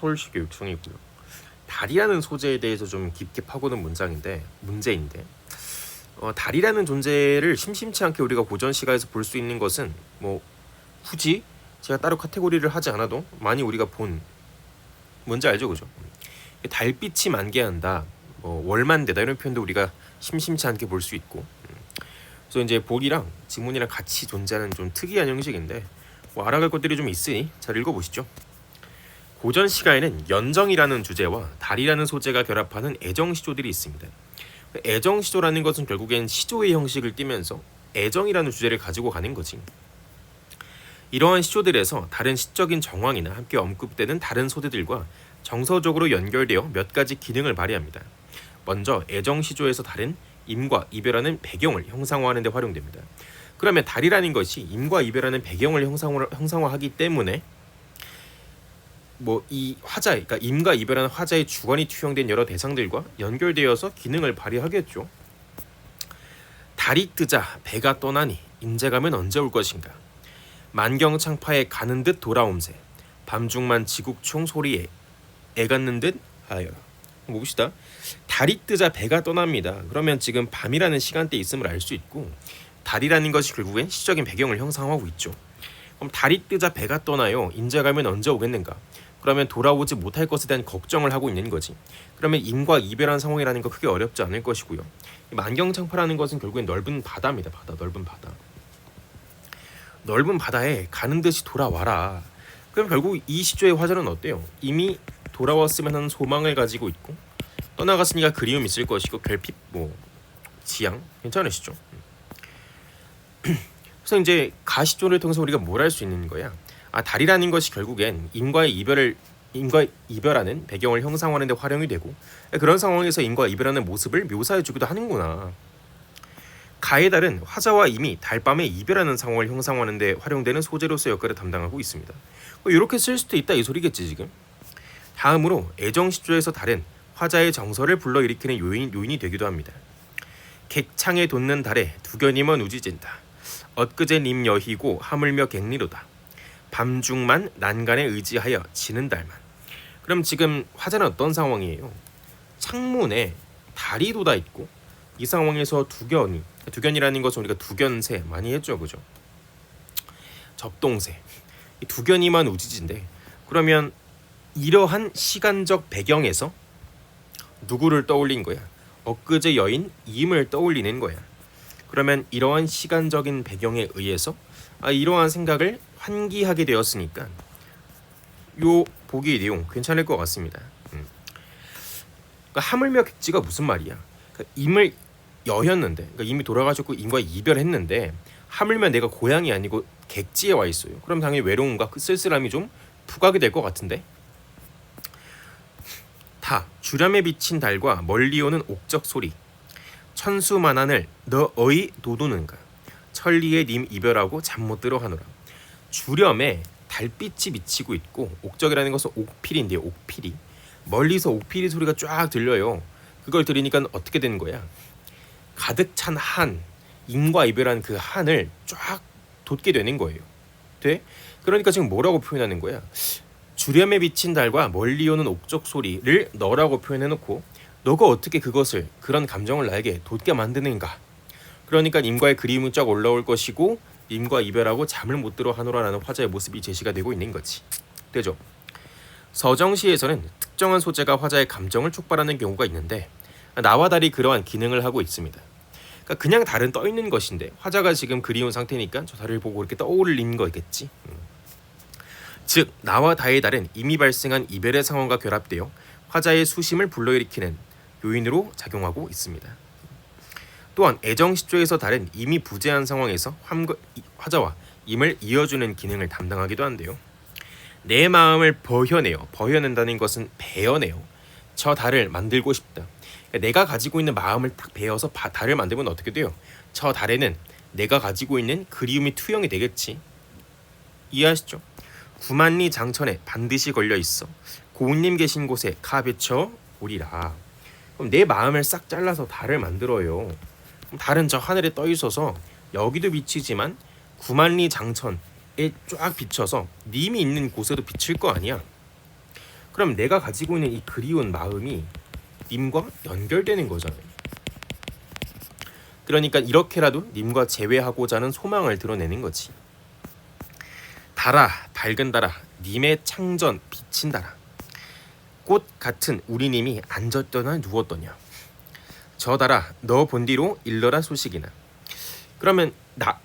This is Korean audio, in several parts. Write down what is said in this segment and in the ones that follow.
서울시 교육청이고요. 달이라는 소재에 대해서 좀 깊게 파고든 문제인데 달이라는 존재를 심심치 않게 우리가 고전 시가에서 볼 수 있는 것은 뭐 굳이 제가 따로 카테고리를 하지 않아도 많이 우리가 본 뭔지 알죠, 그죠? 달빛이 만개한다, 뭐 월만대다 이런 표현도 우리가 심심치 않게 볼 수 있고, 그래서 이제 복이랑 지문이랑 같이 존재하는 좀 특이한 형식인데 뭐 알아갈 것들이 좀 있으니 잘 읽어보시죠. 고전 시가에는 연정이라는 주제와 달이라는 소재가 결합하는 애정 시조들이 있습니다. 애정 시조라는 것은 결국엔 시조의 형식을 띠면서 애정이라는 주제를 가지고 가는 거지. 이러한 시조들에서 다른 시적인 정황이나 함께 언급되는 다른 소재들과 정서적으로 연결되어 몇 가지 기능을 발휘합니다. 먼저 애정 시조에서 달은 임과 이별하는 배경을 형상화하는 데 활용됩니다. 그러면 달이라는 것이 임과 이별하는 배경을 형상화하기 때문에 뭐 이 화자, 그러니까 임과 이별하는 화자의 주관이 투영된 여러 대상들과 연결되어서 기능을 발휘하겠죠. 달이 뜨자 배가 떠나니 인제가면 언제 올 것인가. 만경창파에 가는 듯 돌아옴새 밤중만 지국총 소리에 애갖는 듯 하여. 봅시다. 달이 뜨자 배가 떠납니다. 그러면 지금 밤이라는 시간대에 있음을 알 수 있고 달이라는 것이 결국엔 시적인 배경을 형상화하고 있죠. 그럼 달이 뜨자 배가 떠나요. 인제가면 언제 오겠는가. 그러면 돌아오지 못할 것에 대한 걱정을 하고 있는 거지. 그러면 임과 이별한 상황이라는 거 크게 어렵지 않을 것이고요. 만경창파라는 것은 결국엔 넓은 바다입니다. 넓은 바다. 넓은 바다에 가는 듯이 돌아와라. 그럼 결국 이 시조의 화자는 어때요? 이미 돌아왔으면 하는 소망을 가지고 있고 떠나갔으니까 그리움이 있을 것이고 결핍, 뭐 지향 괜찮으시죠? 그래서 이제 가시조를 통해서 우리가 뭘 할 수 있는 거야? 달이라는 것이 결국엔 임과 이별하는 배경을 형상화하는 데 활용이 되고 그런 상황에서 임과 이별하는 모습을 묘사해 주기도 하는구나. 가의 달은 화자와 임이 달밤에 이별하는 상황을 형상화하는 데 활용되는 소재로서 역할을 담당하고 있습니다. 이렇게 쓸 수도 있다 이 소리겠지 지금. 다음으로 애정시조에서 달은 화자의 정서를 불러일으키는 요인이 되기도 합니다. 객창에 돋는 달에 두견이먼 우지진다. 엊그제 님 여희고 하물며 객리로다. 밤중만 난간에 의지하여 지는 달만. 그럼 지금 화자는 어떤 상황이에요? 창문에 달이 돋아 있고 이 상황에서 두견이라는 것은 우리가 두견새 많이 했죠, 그죠? 접동새. 이 두견이만 우지진데 그러면 이러한 시간적 배경에서 누구를 떠올린 거야? 엊그제 여인 임을 떠올리는 거야. 그러면 이러한 시간적인 배경에 의해서 이러한 생각을 환기하게 되었으니까 요 보기의 내용 괜찮을 것 같습니다. 그러니까 하물며 객지가 무슨 말이야? 그러니까 임을 여였는데, 그러니까 이미 돌아가셨고 임과 이별했는데 하물며 내가 고향이 아니고 객지에 와 있어요. 그럼 당연히 외로움과 쓸쓸함이 좀 부각이 될 것 같은데. 다 주렴에 비친 달과 멀리 오는 옥적 소리 천수만한을 너 어이 도도는가 천리에 님 이별하고 잠 못 들어 하노라. 주렴에 달빛이 비치고 있고 옥적이라는 것은 옥필인데요. 옥필이 멀리서 옥필이 소리가 쫙 들려요. 그걸 들으니까 어떻게 되는 거야? 가득 찬 한, 임과 이별한 그 한을 쫙 돋게 되는 거예요. 돼? 그러니까 지금 뭐라고 표현하는 거야? 주렴에 비친 달과 멀리 오는 옥적 소리를 너라고 표현해놓고 너가 어떻게 그런 감정을 나에게 돋게 만드는가? 그러니까 임과의 그리움이 쫙 올라올 것이고 임과 이별하고 잠을 못 들어 하노라라는 화자의 모습이 제시가 되고 있는 거지. 되죠? 서정시에서는 특정한 소재가 화자의 감정을 촉발하는 경우가 있는데 나와 달이 그러한 기능을 하고 있습니다. 그러니까 그냥 달은 떠 있는 것인데 화자가 지금 그리운 상태니까 저 달을 보고 이렇게 떠올린 거겠지. 즉 나와 다의 달은 이미 발생한 이별의 상황과 결합되어 화자의 수심을 불러일으키는 요인으로 작용하고 있습니다. 또한 애정시조에서 달은 이미 부재한 상황에서 화자와 임을 이어주는 기능을 담당하기도 한데요. 내 마음을 버혀낸다는 것은 베어내요. 저 달을 만들고 싶다. 내가 가지고 있는 마음을 딱 베어서 달을 만들면 어떻게 돼요? 저 달에는 내가 가지고 있는 그리움이 투영이 되겠지. 이해하시죠? 구만리 장천에 반드시 걸려 있어. 고운님 계신 곳에 가 비쳐 오리라. 그럼 내 마음을 싹 잘라서 달을 만들어요. 그럼 달은 저 하늘에 떠 있어서 여기도 비치지만 구만리 장천에 쫙 비쳐서 님이 있는 곳에도 비칠 거 아니야. 그럼 내가 가지고 있는 이 그리운 마음이 님과 연결되는 거잖아요. 그러니까 이렇게라도 님과 재회하고자 하는 소망을 드러내는 거지. 달아 밝은 달아 님의 창전 비친 달아 꽃 같은 우리 님이 앉았더냐 누웠더냐 저 달아 너 본디로 일러라 소식이나. 그러면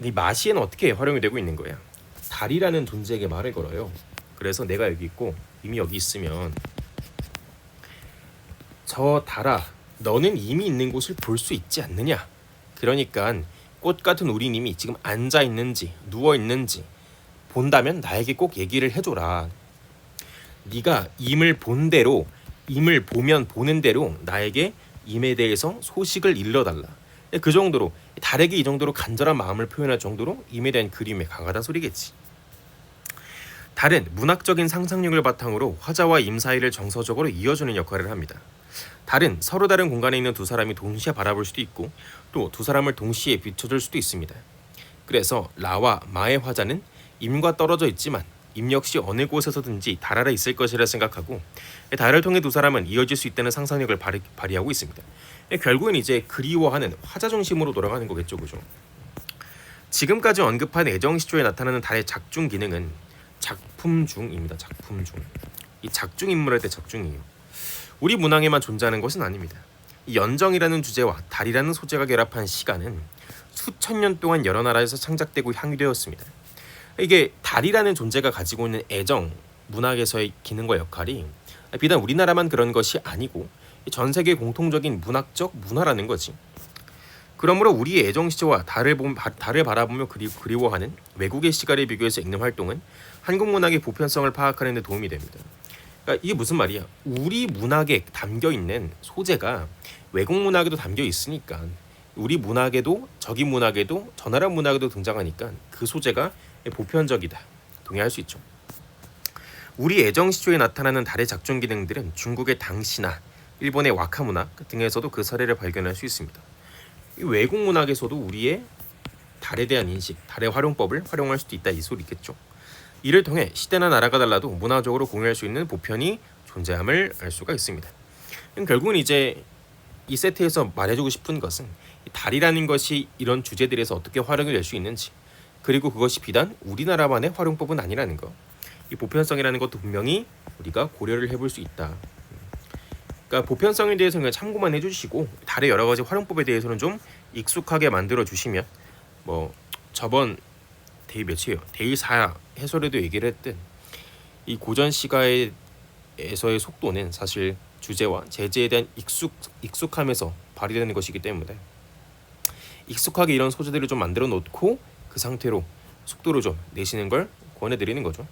이 마시에는 어떻게 활용이 되고 있는 거야? 달이라는 존재에게 말을 걸어요. 그래서 내가 여기 있고 이미 여기 있으면 저 달아 너는 이미 있는 곳을 볼 수 있지 않느냐. 그러니까 꽃 같은 우리 님이 지금 앉아 있는지 누워 있는지 본다면 나에게 꼭 얘기를 해줘라. 네가 임을 본 대로 임을 보면 보는 대로 나에게 임에 대해서 소식을 일러달라. 그 정도로 달에게 이 정도로 간절한 마음을 표현할 정도로 임에 대한 그림에 강하다 소리겠지. 달은 문학적인 상상력을 바탕으로 화자와 임 사이를 정서적으로 이어주는 역할을 합니다. 달은 서로 다른 공간에 있는 두 사람이 동시에 바라볼 수도 있고 또 두 사람을 동시에 비춰줄 수도 있습니다. 그래서 라와 마의 화자는 임과 떨어져 있지만 임 역시 어느 곳에서든지 달 아래 있을 것이라 생각하고 달을 통해 두 사람은 이어질 수 있다는 상상력을 발휘하고 있습니다. 결국은 이제 그리워하는 화자 중심으로 돌아가는 거겠죠, 그죠? 지금까지 언급한 애정 시조에 나타나는 달의 작중 기능은 작품 중입니다. 작품 중. 이 작중 인물할 때 작중이에요. 우리 문학에만 존재하는 것은 아닙니다. 이 연정이라는 주제와 달이라는 소재가 결합한 시간은 수천 년 동안 여러 나라에서 창작되고 향유되었습니다. 이게 달이라는 존재가 가지고 있는 애정, 문학에서의 기능과 역할이 비단 우리나라만 그런 것이 아니고 전 세계 공통적인 문학적 문화라는 거지. 그러므로 우리의 애정 시조와 달을 바라보며 그리워하는 외국의 시각에 비교해서 읽는 활동은 한국 문학의 보편성을 파악하는 데 도움이 됩니다. 그러니까 이게 무슨 말이야? 우리 문학에 담겨 있는 소재가 외국 문학에도 담겨 있으니까 우리 문학에도 저기 문학에도 저 나라 문학에도 등장하니까 그 소재가 보편적이다. 동의할 수 있죠. 우리 애정 시조에 나타나는 달의 작중 기능들은 중국의 당시나 일본의 와카 문학 등에서도 그 사례를 발견할 수 있습니다. 외국 문학에서도 우리의 달에 대한 인식, 달의 활용법을 활용할 수도 있다 이 소리겠죠. 이를 통해 시대나 나라가 달라도 문화적으로 공유할 수 있는 보편이 존재함을 알 수가 있습니다. 결국은 이제 이 세트에서 말해주고 싶은 것은 달이라는 것이 이런 주제들에서 어떻게 활용이 될 수 있는지, 그리고 그것이 비단 우리나라만의 활용법은 아니라는 것. 이 보편성이라는 것도 분명히 우리가 고려를 해볼 수 있다. 그러니까 보편성에 대해서는 참고만 해주시고 달의 여러 가지 활용법에 대해서는 좀 익숙하게 만들어 주시면 뭐 저번 데이 몇이에요? 데이 4 해설에도 얘기를 했듯 이 고전 시가에서의 속도는 사실 주제와 제재에 대한 익숙함에서 발휘되는 것이기 때문에 익숙하게 이런 소재들을 좀 만들어 놓고 그 상태로 속도를 좀 내시는 걸 권해드리는 거죠.